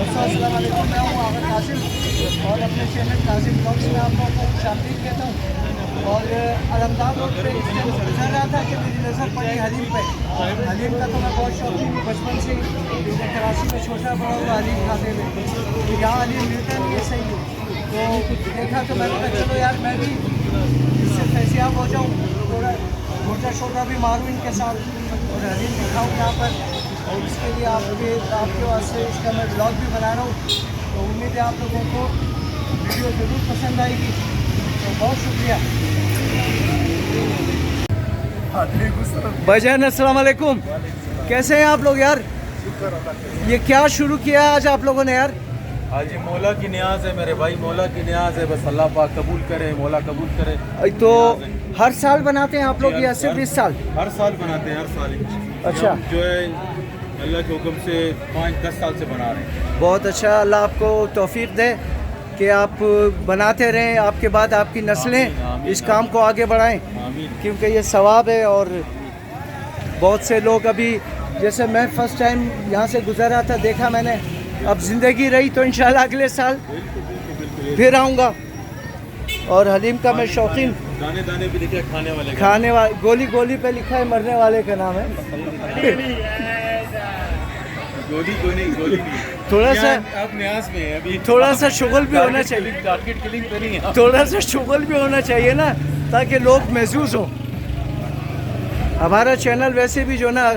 अस्सलाम वालेकुम, मैं हूँ आमिर कासिम और अपने चैनल कासिम ब्लॉग्स में आप लोगों को खुशामदीद कहता हूँ। और अलमदार रोड पे इस टाइम गुजर रहा था कि मेरी नज़र पड़ी हलीम पे। हलीम का तो मैं बहुत शौकीन हूँ बचपन से ही, क्योंकि कराची में छोटा बड़ा हुआ हलीम खाते हुए, तो यहाँ हलीम मिलता नहीं है सही है। तो देखा तो मैंने कहा चलो यार मैं भी इससे फैसियाब हो जाऊँ, थोड़ा मोटा शोटा भी मारूँ इनके साथ और हलीम दिखाऊँ यहाँ पर। और इसके लिए आपके वास्ते इसका मैं ब्लॉग भी बना रहा हूँ, तो उम्मीद है आप लोगों को वीडियो ज़रूर पसंद आएगी। तो बहुत शुक्रिया भाईजान। अस्सलाम वालेकुम, कैसे हैं आप लोग यार? ये क्या शुरू किया है आज आप लोगों ने यार? हाजी मौला की न्याज है मेरे भाई, मौला की न्याज है, बस अल्लाह पाक कबूल करे, मौला कबूल करे। तो हर साल बनाते हैं आप लोग या सिर्फ इस साल? हर साल बनाते हैं, हर साल। अच्छा, जो है अल्लाह के हुक्म से 5-10 साल से बना रहे हैं। बहुत अच्छा, अल्लाह आपको तौफीक दे कि आप बनाते रहें, आपके बाद आपकी नस्लें इस काम को आगे बढ़ाएं, क्योंकि ये सवाब है। और बहुत से लोग अभी, जैसे मैं फ़र्स्ट टाइम यहाँ से गुजर रहा था, देखा मैंने, अब ज़िंदगी रही तो इंशाल्लाह अगले साल फिर आऊँगा। और हलीम का मैं शौकीन, दाने दाने भी लिखे खाने वाले, गोली गोली पे लिखा है मरने वाले का नाम है। गोली नहीं, थोड़ा सा आप न्याज में है अभी, थोड़ा सा शुगल भी होना चाहिए, टारगेट किलिंग पे नहीं है, थोड़ा सा शुगल भी होना चाहिए ना, ताकि लोग महसूस हो। हमारा चैनल वैसे भी जो ना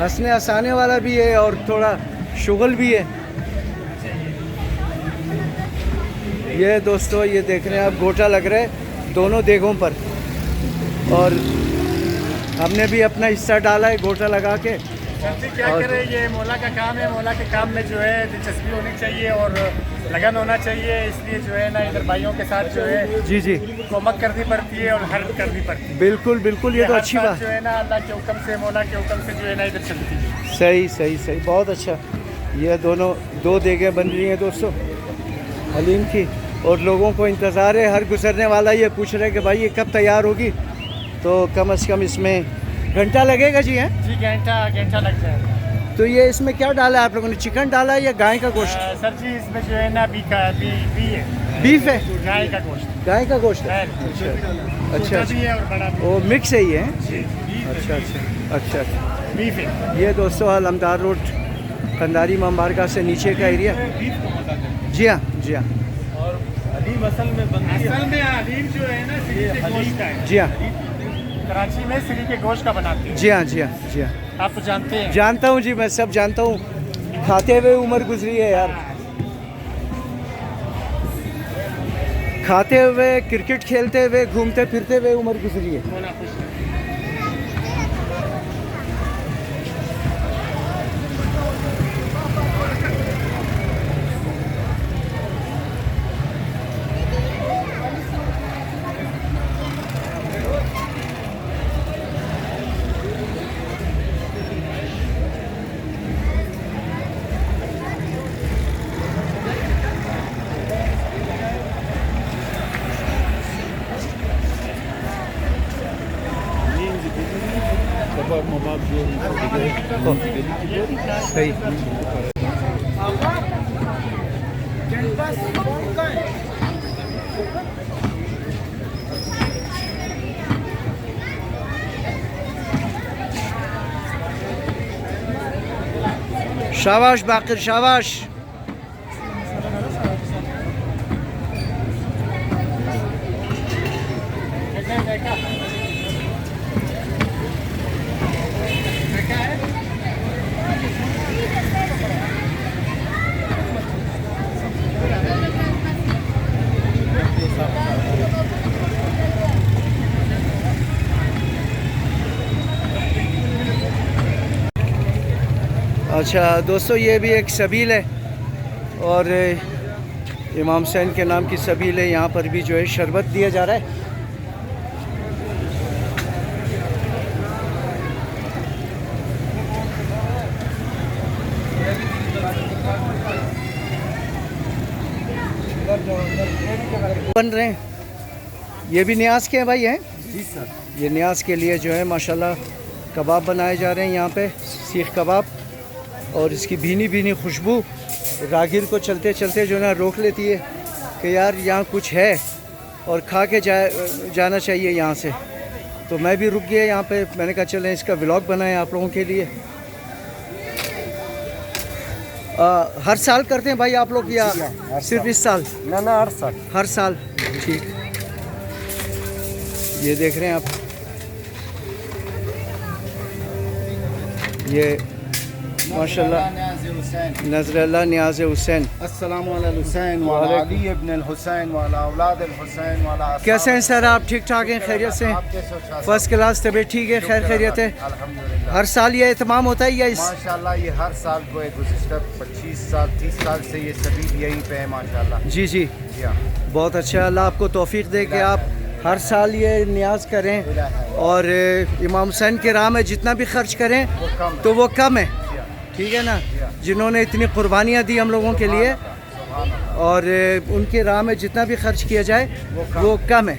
हंसने हंसाने वाला भी है और थोड़ा शुगल भी है। ये दोस्तों, ये देख रहे हैं आप, गोटा लग रहा है दोनों देगों पर, और हमने भी अपना हिस्सा डाला है गोटा लगा के। क्या करें, ये मौला का काम है, मौला के काम में जो है दिलचस्पी होनी चाहिए और लगन होना चाहिए, इसलिए जो है ना इधर भाइयों के साथ जो है जी जी कोमक करनी पड़ती है और हेल्प करनी पड़ती है। बिल्कुल बिल्कुल, ये तो अच्छी बात जो है ना अल्लाह के हुक्म से, मौला के हुक्म से जो है ना इधर चलती है। सही सही सही, बहुत अच्छा। ये दोनों दो देगें बन रही हैं दोस्तों हलीम की, और लोगों को इंतज़ार है। हर गुजरने वाला ये पूछ रहे कि भाई ये कब तैयार होगी, तो कम से कम इसमें घंटा लगेगा जी? हैं जी, घंटा लग जाएगा। तो ये इसमें क्या डाला है आप लोगों ने? चिकन डाला है या गाय का गोश्त? सर जी, इसमें जो है ना बी है, बीफ है, गाय का गोश्त। गाय का गोश्त है। अच्छा अच्छा भी है और बड़ा भी। वो मिक्स है ये? जी, अच्छा अच्छा अच्छा। बीफ है। ये दोस्तों अलमदार रोड कंदारी मम्बारका से नीचे का एरिया। जी हाँ जी हाँ और हलीम असल में बनती है, असल में हलीम जो है ना सिरी के गोश्त का है। जी हाँ, कराची में सिरी के गोश्त का बनाते हैं। जी हाँ जी हाँ जी हाँ, आप तो जानते हैं। जानता हूँ जी, मैं सब जानता हूँ, खाते हुए उम्र गुजरी है यार, खाते हुए, क्रिकेट खेलते हुए, घूमते फिरते हुए उम्र गुजरी है। सही। शाबाश बाकिर, शाबाश। अच्छा दोस्तों, ये भी एक सबील है और इमाम हुसैन के नाम की सबील है। यहाँ पर भी जो है शरबत दिया जा रहा है। बन रहे हैं, ये भी न्याज के हैं भाई हैं? जी सर। ये न्याज के लिए जो है माशाल्लाह कबाब बनाए जा रहे हैं यहाँ पे, सीख कबाब, और इसकी भीनी भीनी खुशबू राहगीर को चलते चलते जो ना रोक लेती है कि यार यहाँ कुछ है और खा के जाना चाहिए यहाँ से। तो मैं भी रुक गया यहाँ पे, मैंने कहा चलें इसका व्लॉग बनाएं आप लोगों के लिए। हर साल करते हैं भाई आप लोग या सिर्फ इस साल? ना हर साल। हर साल, ठीक। ये देख रहे हैं आप, ये माशाल्लाह नजरुल्लाह नियाज़ हुसैन। अस्सलाम वालेकुम हुसैन वाला अली इब्न हुसैन वाला औलाद हुसैन वाला। कैसे हैं सर आप? ठीक ठाक हैं? खैरियत से? फर्स्ट क्लास, तबीयत ठीक है? खैर खैरियत है? अल्हम्दुलिल्लाह। हर साल ये एहतमाम होता है या इस? माशाल्लाह ये हर साल को गुज़िश्ता 25 साल 30 साल से ये सभी यहीं पे है माशाल्लाह। जी जी, बहुत अच्छा। अल्लाह आपको तौफीक दे कि आप हर साल ये नियाज करें और इमाम हुसैन के राह में जितना भी खर्च करें तो वो कम है, ठीक है ना। जिन्होंने इतनी कुर्बानियाँ दी हम लोगों के लिए और उनके राह में जितना भी खर्च किया जाए वो कम है।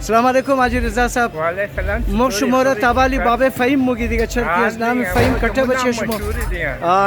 अस्सलाम वालेकुम हाजी रज़ा साहब. मो शुमारा ताबाली बाबे फ़हीम मुगी दिगा चल के नाम फ़हीम कट्टे बच्चे शुमा.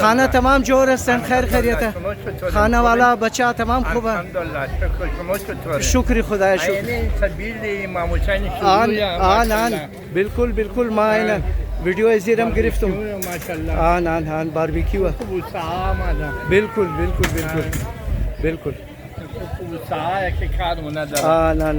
खाना तमाम जोर हसन, खैर खैरियत है? खाना वाला बच्चा तमाम खूब है? शुक्र खुदा शुक्र. आन बिल्कुल बिल्कुल माँ आना वीडियो एजीरम गिरफ्तुम. आन बारबेक्यू है. बिल्कुल बिल्कुल बिल्कुल बिल्कुल.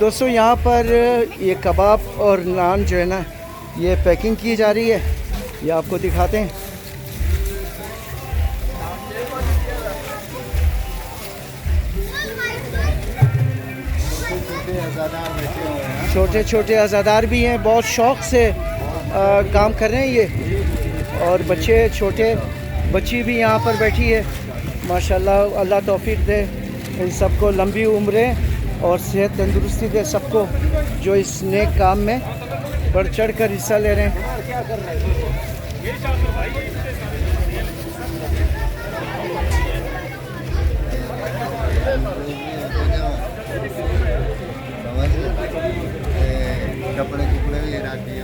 दोस्तों यहाँ पर ये कबाब और नान जो है ना ये पैकिंग की जा रही है, ये आपको दिखाते हैं. छोटे छोटे अज़ादार भी हैं, बहुत शौक़ से काम कर रहे हैं ये. और बच्चे छोटे बच्ची भी यहाँ पर बैठी है माशाल्लाह. अल्लाह तौफीक दे इन सबको, लंबी उम्रें और सेहत तंदुरुस्ती दे सबको जो इस नेक काम में बढ़ चढ़ कर हिस्सा ले रहे हैं. कपड़े भी राखी